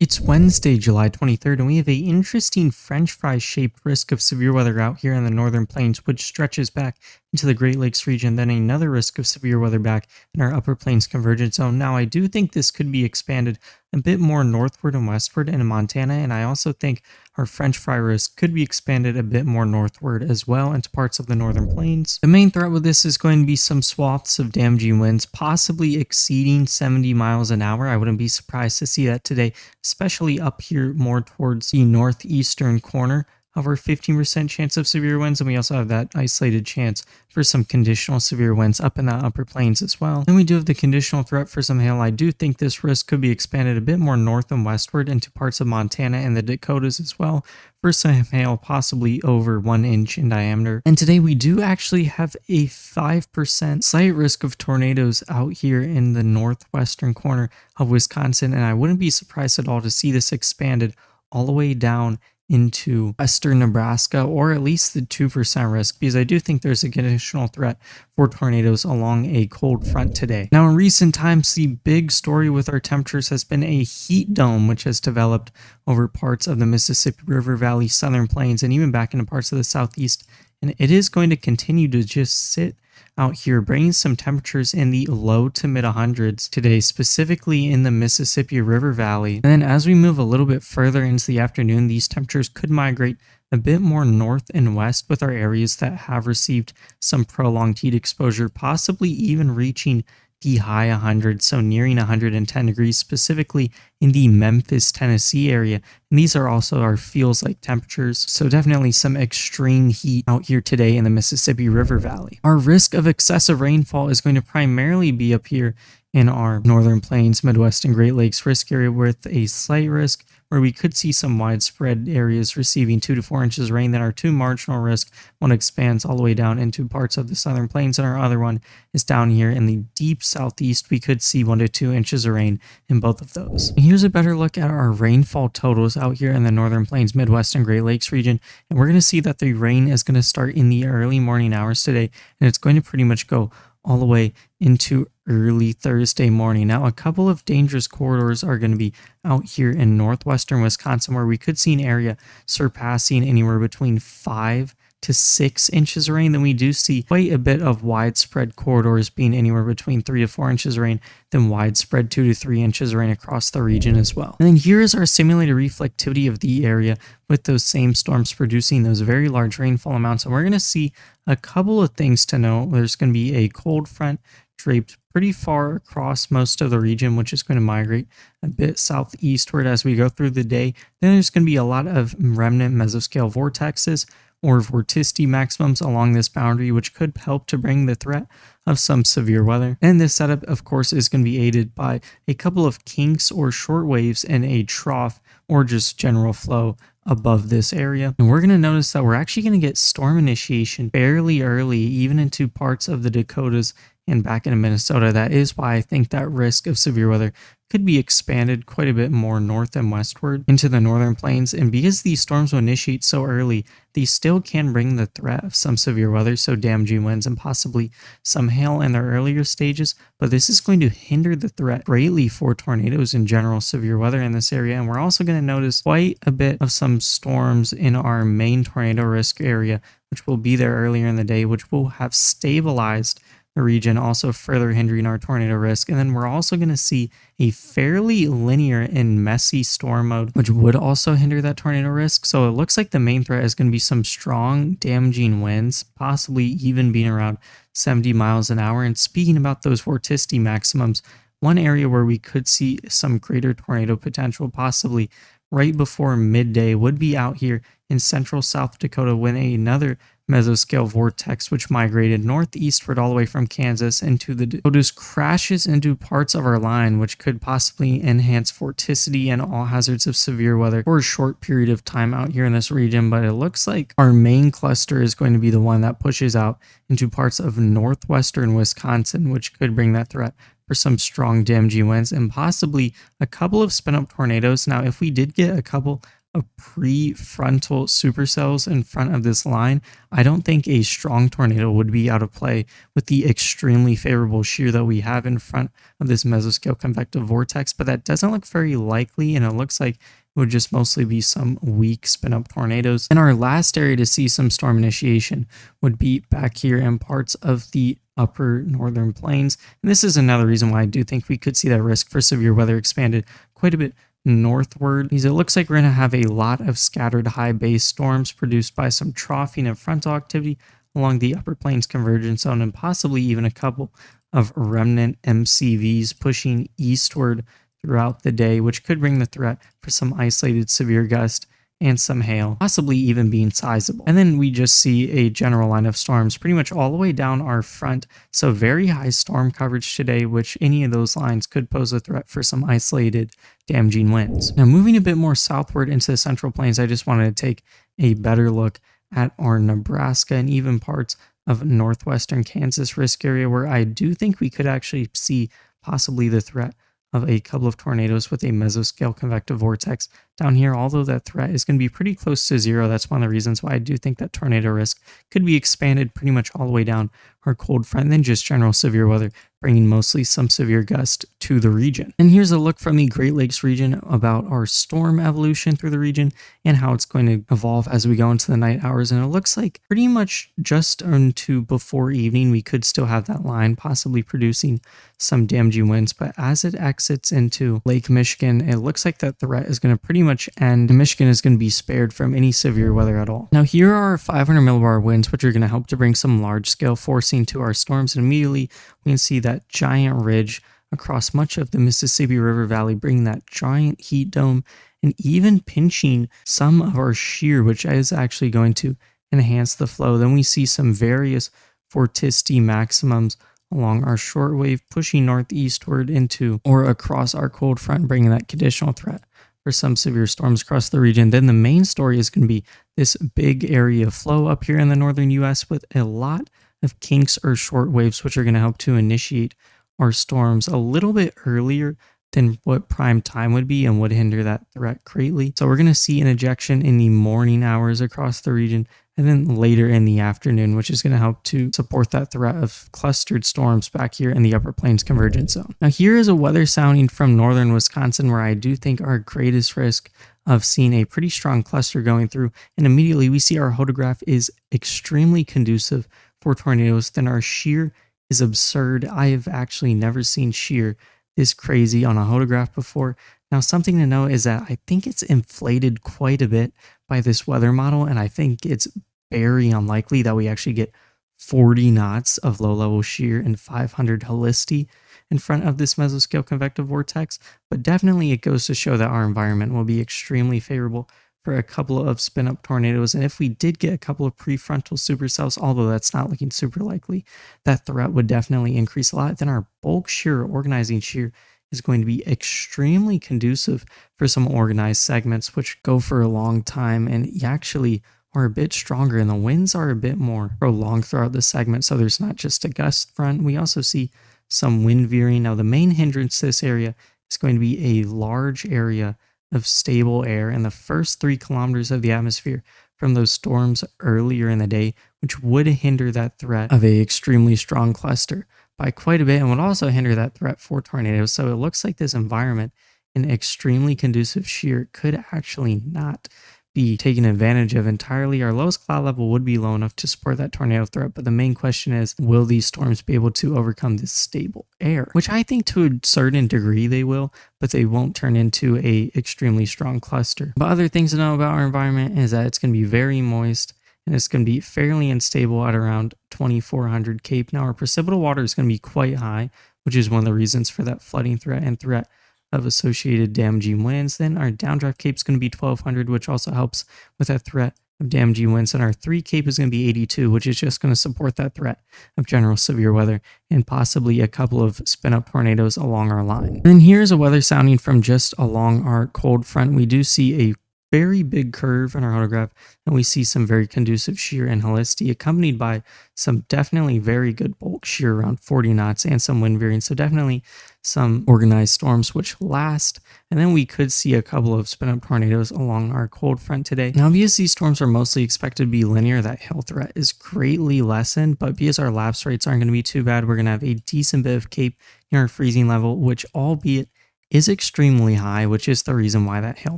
It's Wednesday, July 23rd, and we have a interesting French fry-shaped risk of severe weather out here in the northern plains, which stretches back into the Great Lakes region, then another risk of severe weather back in our upper plains convergence zone. Now, I do think this could be expanded a bit more northward and westward into Montana, and I also think our French fry risk could be expanded a bit more northward as well into parts of the northern plains. The main threat with this is going to be some swaths of damaging winds, possibly exceeding 70 miles an hour. I wouldn't be surprised to see that today, especially up here more towards the northeastern corner of our 15% chance of severe winds, and we also have that isolated chance for some conditional severe winds up in the upper plains as well. Then we do have the conditional threat for some hail. I do think this risk could be expanded a bit more north and westward into parts of Montana and the Dakotas as well, for some hail possibly over 1 inch in diameter. And today we do actually have a 5% slight risk of tornadoes out here in the northwestern corner of Wisconsin, and I wouldn't be surprised at all to see this expanded all the way down into western Nebraska, or at least the 2% risk, because I do think there's a conditional threat for tornadoes along a cold front today. Now, in recent times, the big story with our temperatures has been a heat dome, which has developed over parts of the Mississippi River Valley, southern plains, and even back into parts of the southeast. And it is going to continue to just sit out here, bringing some temperatures in the low to mid 100s today, specifically in the Mississippi River Valley. And then as we move a little bit further into the afternoon, these temperatures could migrate a bit more north and west with our areas that have received some prolonged heat exposure, possibly even reaching the high 100s, so nearing 110 degrees, specifically in the Memphis, Tennessee area. And these are also our feels like temperatures, so definitely some extreme heat out here today in the Mississippi River Valley. Our risk of excessive rainfall is going to primarily be up here in our northern plains, Midwest, and Great Lakes risk area, with a slight risk where we could see some widespread areas receiving 2 to 4 inches of rain. Then our two marginal risk, one expands all the way down into parts of the southern plains, and our other one is down here in the deep southeast. We could see 1 to 2 inches of rain in both of those. And here's a better look at our rainfall totals out here in the northern plains, Midwest, and Great Lakes region. And we're going to see that the rain is going to start in the early morning hours today, and it's going to pretty much go all the way into early Thursday morning. Now, a couple of dangerous corridors are going to be out here in northwestern Wisconsin, where we could see an area surpassing anywhere between 5 to 6 inches of rain. Then we do see quite a bit of widespread corridors being anywhere between 3 to 4 inches of rain, then widespread 2 to 3 inches of rain across the region as well. And then here is our simulated reflectivity of the area, with those same storms producing those very large rainfall amounts. And we're going to see a couple of things to know. There's going to be a cold front draped pretty far across most of the region, which is going to migrate a bit southeastward as we go through the day. Then there's going to be a lot of remnant mesoscale vortexes or vorticity maximums along this boundary, which could help to bring the threat of some severe weather. And this setup, of course, is going to be aided by a couple of kinks or short waves and a trough or just general flow above this area. And we're going to notice that we're actually going to get storm initiation fairly early, even into parts of the Dakotas and back into Minnesota. That is why I think that risk of severe weather could be expanded quite a bit more north and westward into the northern plains. And because these storms will initiate so early, they still can bring the threat of some severe weather, so damaging winds and possibly some hail in their earlier stages. But this is going to hinder the threat greatly for tornadoes and general severe weather in this area. And we're also going to notice quite a bit of some storms in our main tornado risk area, which will be there earlier in the day, which will have stabilized the region, also further hindering our tornado risk. And then we're also going to see a fairly linear and messy storm mode, which would also hinder that tornado risk. So it looks like the main threat is going to be some strong damaging winds, possibly even being around 70 miles an hour. And speaking about those vorticity maximums, one area where we could see some greater tornado potential, possibly right before midday, would be out here in central South Dakota, when another mesoscale vortex, which migrated northeastward all the way from Kansas into the Dakotas, crashes into parts of our line, which could possibly enhance vorticity and all hazards of severe weather for a short period of time out here in this region. But it looks like our main cluster is going to be the one that pushes out into parts of northwestern Wisconsin, which could bring that threat for some strong damaging winds and possibly a couple of spin up tornadoes. Now, if we did get a couple of prefrontal supercells in front of this line, I don't think a strong tornado would be out of play with the extremely favorable shear that we have in front of this mesoscale convective vortex, but that doesn't look very likely, and it looks like it would just mostly be some weak spin up tornadoes. And our last area to see some storm initiation would be back here in parts of the upper northern plains. And this is another reason why I do think we could see that risk for severe weather expanded quite a bit northward, because it looks like we're going to have a lot of scattered high base storms produced by some troughing and frontal activity along the upper plains convergence zone, and possibly even a couple of remnant MCVs pushing eastward throughout the day, which could bring the threat for some isolated severe gust and some hail, possibly even being sizable. And then we just see a general line of storms pretty much all the way down our front. So very high storm coverage today, which any of those lines could pose a threat for some isolated damaging winds. Now, moving a bit more southward into the central plains, I just wanted to take a better look at our Nebraska and even parts of northwestern Kansas risk area, where I do think we could actually see possibly the threat of a couple of tornadoes with a mesoscale convective vortex down here. Although that threat is going to be pretty close to zero, that's one of the reasons why I do think that tornado risk could be expanded pretty much all the way down our cold front, and then just general severe weather, bringing mostly some severe gust to the region. And here's a look from the Great Lakes region about our storm evolution through the region and how it's going to evolve as we go into the night hours. And it looks like pretty much just into before evening, we could still have that line possibly producing some damaging winds. But as it exits into Lake Michigan, it looks like that threat is going to pretty much end. Michigan is going to be spared from any severe weather at all. Now, here are 500 millibar winds, which are going to help to bring some large scale forcing to our storms. And immediately we can see that giant ridge across much of the Mississippi River Valley, bringing that giant heat dome and even pinching some of our shear, which is actually going to enhance the flow. Then we see some various vorticity maximums along our shortwave pushing northeastward into or across our cold front, bringing that conditional threat for some severe storms across the region. Then the main story is going to be this big area of flow up here in the northern U.S. with a lot of kinks or short waves, which are going to help to initiate our storms a little bit earlier than what prime time would be and would hinder that threat greatly. So we're going to see an ejection in the morning hours across the region and then later in the afternoon, which is going to help to support that threat of clustered storms back here in the upper plains convergence zone. Now, here is a weather sounding from northern Wisconsin, where I do think our greatest risk of seeing a pretty strong cluster going through, and immediately we see our hodograph is extremely conducive for tornadoes. Then our shear is absurd. I have actually never seen shear this crazy on a hodograph before. Now, something to note is that I think it's inflated quite a bit by this weather model, and I think it's very unlikely that we actually get 40 knots of low-level shear and 500 helicity in front of this mesoscale convective vortex, but definitely it goes to show that our environment will be extremely favorable for a couple of spin-up tornadoes. And if we did get a couple of prefrontal supercells, although that's not looking super likely, that threat would definitely increase a lot. Then our bulk shear, organizing shear, is going to be extremely conducive for some organized segments, which go for a long time and actually are a bit stronger, and the winds are a bit more prolonged throughout the segment. So there's not just a gust front, we also see some wind veering. Now, the main hindrance to this area is going to be a large area of stable air in the first 3 kilometers of the atmosphere from those storms earlier in the day, which would hinder that threat of a extremely strong cluster by quite a bit and would also hinder that threat for tornadoes. So it looks like this environment, an extremely conducive shear, could actually not be taken advantage of entirely. Our lowest cloud level would be low enough to support that tornado threat, but the main question is, will these storms be able to overcome this stable air? Which I think to a certain degree they will, but they won't turn into a extremely strong cluster. But other things to know about our environment is that it's going to be very moist, and it's going to be fairly unstable at around 2400 Cape. Now, our precipitable water is going to be quite high, which is one of the reasons for that flooding threat and threat of associated damaging winds. Then our downdraft Cape is going to be 1200, which also helps with that threat of damaging winds. And our 3 Cape is going to be 82, which is just going to support that threat of general severe weather and possibly a couple of spin-up tornadoes along our line. And then here's a weather sounding from just along our cold front. We do see a very big curve in our hodograph, and we see some very conducive shear and helicity, accompanied by some definitely very good bulk shear around 40 knots and some wind veering. So definitely some organized storms which last, and then we could see a couple of spin-up tornadoes along our cold front today. Now, because these storms are mostly expected to be linear, that hail threat is greatly lessened, but because our lapse rates aren't going to be too bad, we're going to have a decent bit of cape near our freezing level, which albeit is extremely high, which is the reason why that hail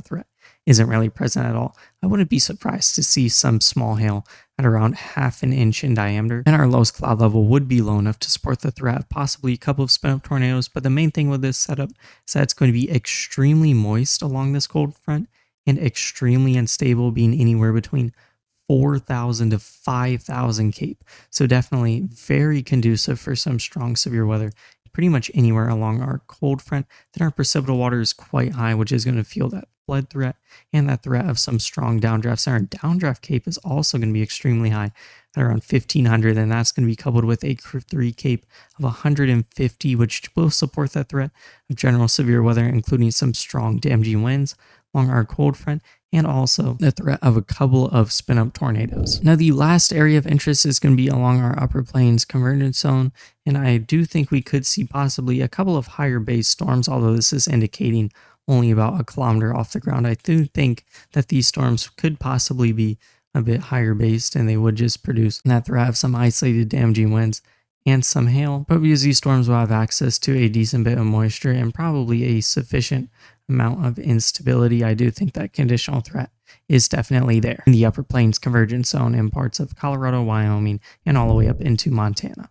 threat isn't really present at all. I wouldn't be surprised to see some small hail at around ½ an inch in diameter, and our lowest cloud level would be low enough to support the threat of possibly a couple of spin-up tornadoes. But the main thing with this setup is that it's going to be extremely moist along this cold front and extremely unstable, being anywhere between 4,000 to 5,000 cape. So definitely very conducive for some strong severe weather pretty much anywhere along our cold front. Then our precipitable water is quite high, which is going to feel that flood threat and that threat of some strong downdrafts. And our downdraft cape is also going to be extremely high at around 1,500, and that's going to be coupled with a Crew 3 cape of 150, which will support that threat of general severe weather, including some strong damaging winds along our cold front, and also the threat of a couple of spin-up tornadoes. Now, the last area of interest is going to be along our upper plains convergence zone, and I do think we could see possibly a couple of higher base storms, although this is indicating only about 1 kilometer off the ground. I do think that these storms could possibly be a bit higher based, and they would just produce that threat of some isolated damaging winds and some hail. But because these storms will have access to a decent bit of moisture and probably a sufficient amount of instability, I do think that conditional threat is definitely there in the upper plains convergence zone in parts of Colorado, Wyoming, and all the way up into Montana.